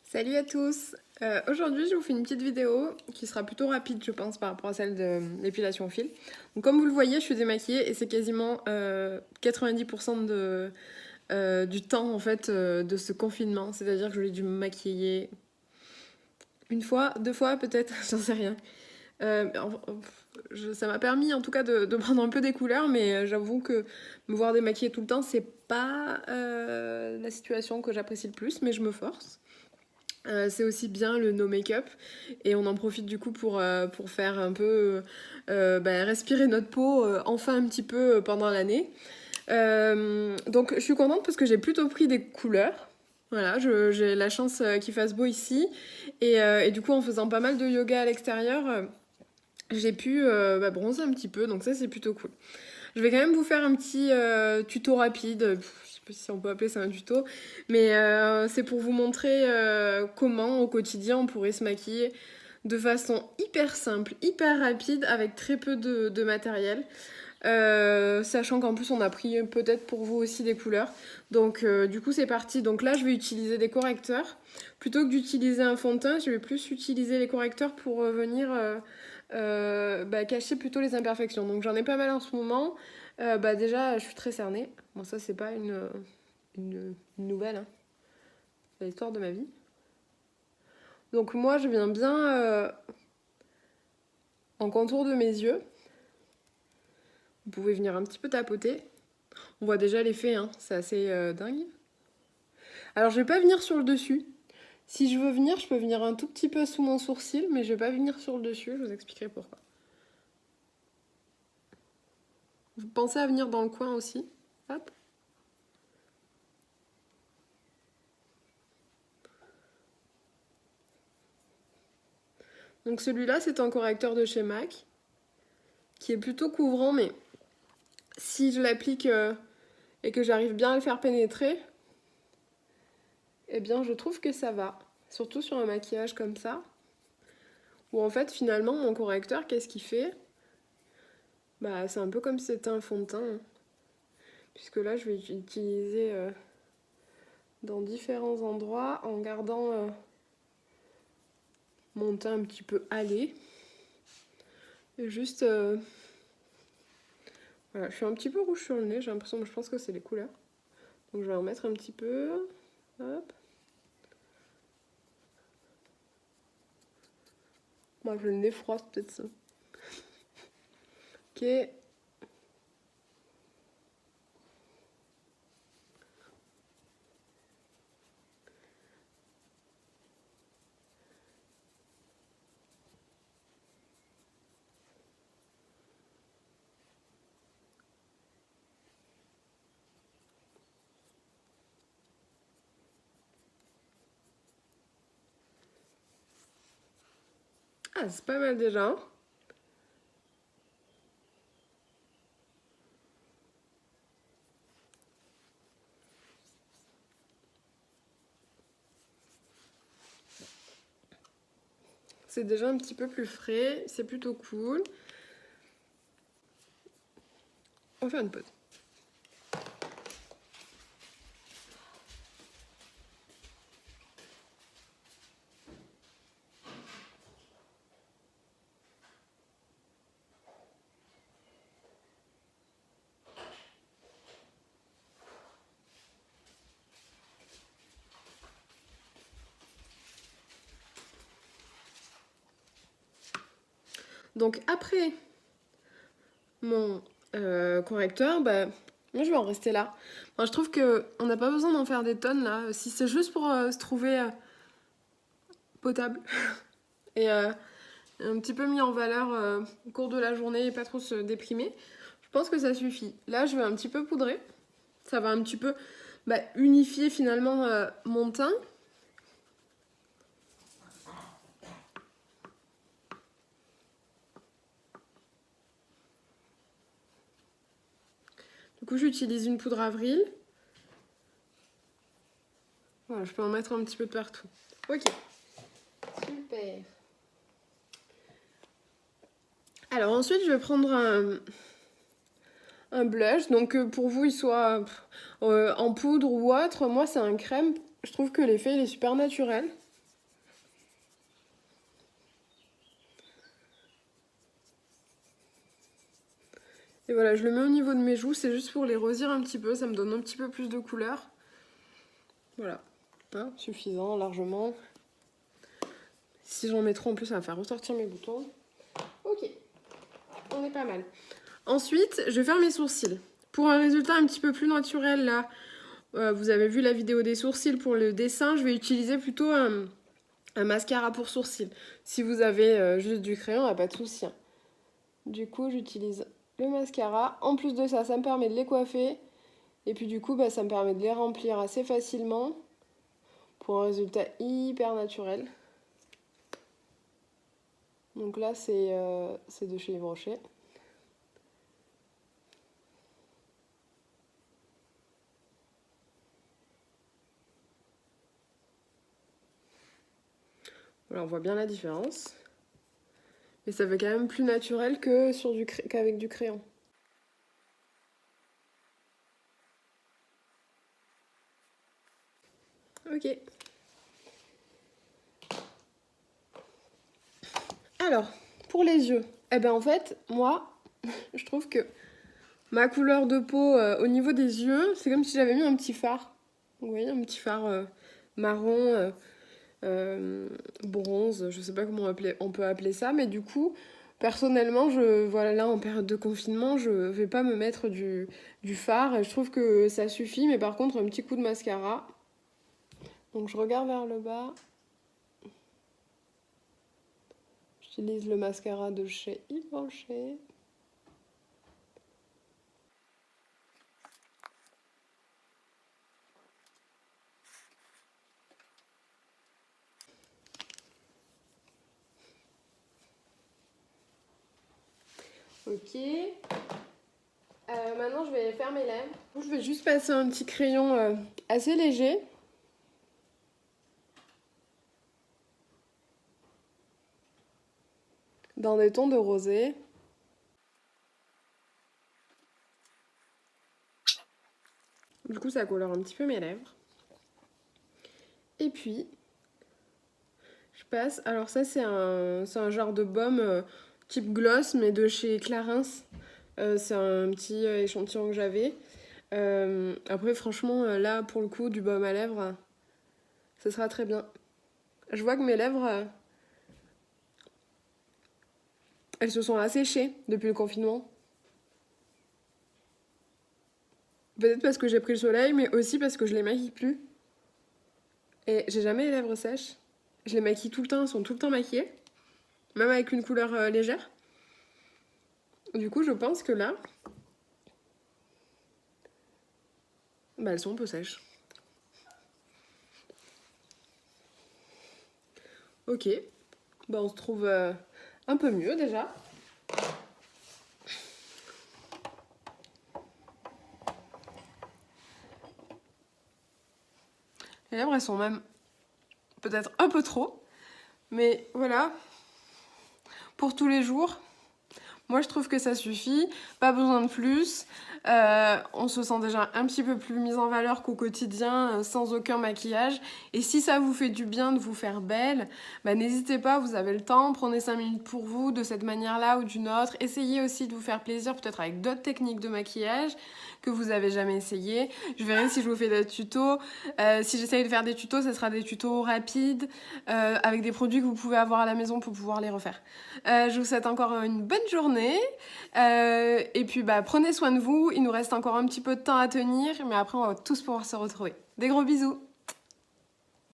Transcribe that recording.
Salut à tous. Aujourd'hui je vous fais une petite vidéo qui sera plutôt rapide je pense par rapport à celle de l'épilation au fil. Donc comme vous le voyez je suis démaquillée et c'est quasiment 90% du temps en fait de ce confinement. C'est-à-dire que j'ai dû me maquiller une fois, deux fois peut-être, j'en sais rien. Euh, Ça m'a permis en tout cas de prendre un peu des couleurs, mais j'avoue que me voir démaquillée tout le temps c'est pas la situation que j'apprécie le plus, mais je me force. C'est aussi bien le no make-up et on en profite du coup pour faire un peu respirer notre peau enfin un petit peu pendant l'année. Donc je suis contente parce que j'ai plutôt pris des couleurs. Voilà, j'ai la chance qu'il fasse beau ici et du coup en faisant pas mal de yoga à l'extérieur, j'ai pu bronzer un petit peu, donc ça c'est plutôt cool. Je vais quand même vous faire un petit tuto rapide. Je sais pas si on peut appeler ça un tuto, mais c'est pour vous montrer comment au quotidien on pourrait se maquiller de façon hyper simple, hyper rapide, avec très peu de matériel. Sachant qu'en plus on a pris peut-être pour vous aussi des couleurs. Donc du coup c'est parti. Donc là je vais utiliser des correcteurs. Plutôt que d'utiliser un fond de teint, je vais plus utiliser les correcteurs pour venir cacher plutôt les imperfections. Donc j'en ai pas mal en ce moment. Déjà je suis très cernée. Bon ça c'est pas une nouvelle, hein. C'est l'histoire de ma vie. Donc moi je viens bien en contour de mes yeux. Vous pouvez venir un petit peu tapoter. On voit déjà l'effet, hein. C'est assez dingue. Alors je vais pas venir sur le dessus. Si je veux venir, je peux venir un tout petit peu sous mon sourcil, mais je vais pas venir sur le dessus, je vous expliquerai pourquoi. Vous pensez à venir dans le coin aussi. Hop. Donc celui-là, c'est un correcteur de chez MAC, qui est plutôt couvrant, mais si je l'applique et que j'arrive bien à le faire pénétrer, eh bien je trouve que ça va. Surtout sur un maquillage comme ça, où en fait finalement mon correcteur, qu'est-ce qu'il fait? Bah c'est un peu comme si c'était un fond de teint, hein. Puisque là je vais utiliser dans différents endroits en gardant mon teint un petit peu hâlé. Et juste... voilà, je suis un petit peu rouge sur le nez, j'ai l'impression, je pense que c'est les couleurs. Donc je vais en mettre un petit peu. Hop. Moi j'ai le nez froid, c'est peut-être ça. Ok. Ah, c'est pas mal déjà, hein. C'est déjà un petit peu plus frais, c'est plutôt cool. On va faire une pause. Donc après mon correcteur, moi je vais en rester là. Moi, je trouve qu'on n'a pas besoin d'en faire des tonnes là. Si c'est juste pour se trouver potable et un petit peu mis en valeur au cours de la journée et pas trop se déprimer, je pense que ça suffit. Là, je vais un petit peu poudrer. Ça va un petit peu unifier finalement mon teint. Du coup, j'utilise une poudre Avril. Voilà, je peux en mettre un petit peu de partout. Ok, super. Alors ensuite, je vais prendre un blush. Donc pour vous, il soit en poudre ou autre. Moi, c'est un crème. Je trouve que l'effet, il est super naturel. Et voilà, je le mets au niveau de mes joues, c'est juste pour les rosir un petit peu, ça me donne un petit peu plus de couleur. Voilà, hein, suffisant, largement. Si j'en mets trop en plus, ça va faire ressortir mes boutons. Ok, on est pas mal. Ensuite, je vais faire mes sourcils. Pour un résultat un petit peu plus naturel, là, vous avez vu la vidéo des sourcils pour le dessin, je vais utiliser plutôt un mascara pour sourcils. Si vous avez juste du crayon, il n'y a pas de souci. Du coup, j'utilise le mascara. En plus de ça, ça me permet de les coiffer. Et puis du coup, ça me permet de les remplir assez facilement pour un résultat hyper naturel. Donc là, c'est de chez Yves Rocher. Voilà, on voit bien la différence. Mais ça fait quand même plus naturel que qu'avec du crayon. Ok. Alors, pour les yeux, eh ben en fait, moi, je trouve que ma couleur de peau au niveau des yeux, c'est comme si j'avais mis un petit phare. Vous voyez, un petit phare marron, bronze, je sais pas comment on peut appeler ça, mais du coup, personnellement, voilà, là en période de confinement, je vais pas me mettre du fard et je trouve que ça suffit, mais par contre, un petit coup de mascara. Donc je regarde vers le bas. J'utilise le mascara de chez Yves Rocher. Ok. Maintenant, je vais faire mes lèvres. Je vais juste passer un petit crayon assez léger. Dans des tons de rosé. Du coup, ça colore un petit peu mes lèvres. Et puis, je passe... Alors ça, c'est un genre de baume type gloss, mais de chez Clarins. C'est un petit échantillon que j'avais. Après, franchement, là, pour le coup, du baume à lèvres, ça sera très bien. Je vois que mes lèvres, elles se sont asséchées depuis le confinement. Peut-être parce que j'ai pris le soleil, mais aussi parce que je les maquille plus. Et j'ai jamais les lèvres sèches. Je les maquille tout le temps, elles sont tout le temps maquillées. Même avec une couleur légère. Du coup, je pense que là, elles sont un peu sèches. Ok. On se trouve un peu mieux déjà. Les lèvres, elles sont même peut-être un peu trop. Mais voilà. Pour tous les jours, moi je trouve que ça suffit. Pas besoin de plus. On se sent déjà un petit peu plus mise en valeur qu'au quotidien, sans aucun maquillage. Et si ça vous fait du bien de vous faire belle, n'hésitez pas, vous avez le temps, prenez 5 minutes pour vous, de cette manière-là ou d'une autre. Essayez aussi de vous faire plaisir, peut-être avec d'autres techniques de maquillage que vous avez jamais essayé. Je verrai si je vous fais des tutos. Si j'essaye de faire des tutos, ce sera des tutos rapides, avec des produits que vous pouvez avoir à la maison pour pouvoir les refaire. Je vous souhaite encore une bonne journée. Et puis prenez soin de vous. Il nous reste encore un petit peu de temps à tenir, mais après on va tous pouvoir se retrouver. Des gros bisous!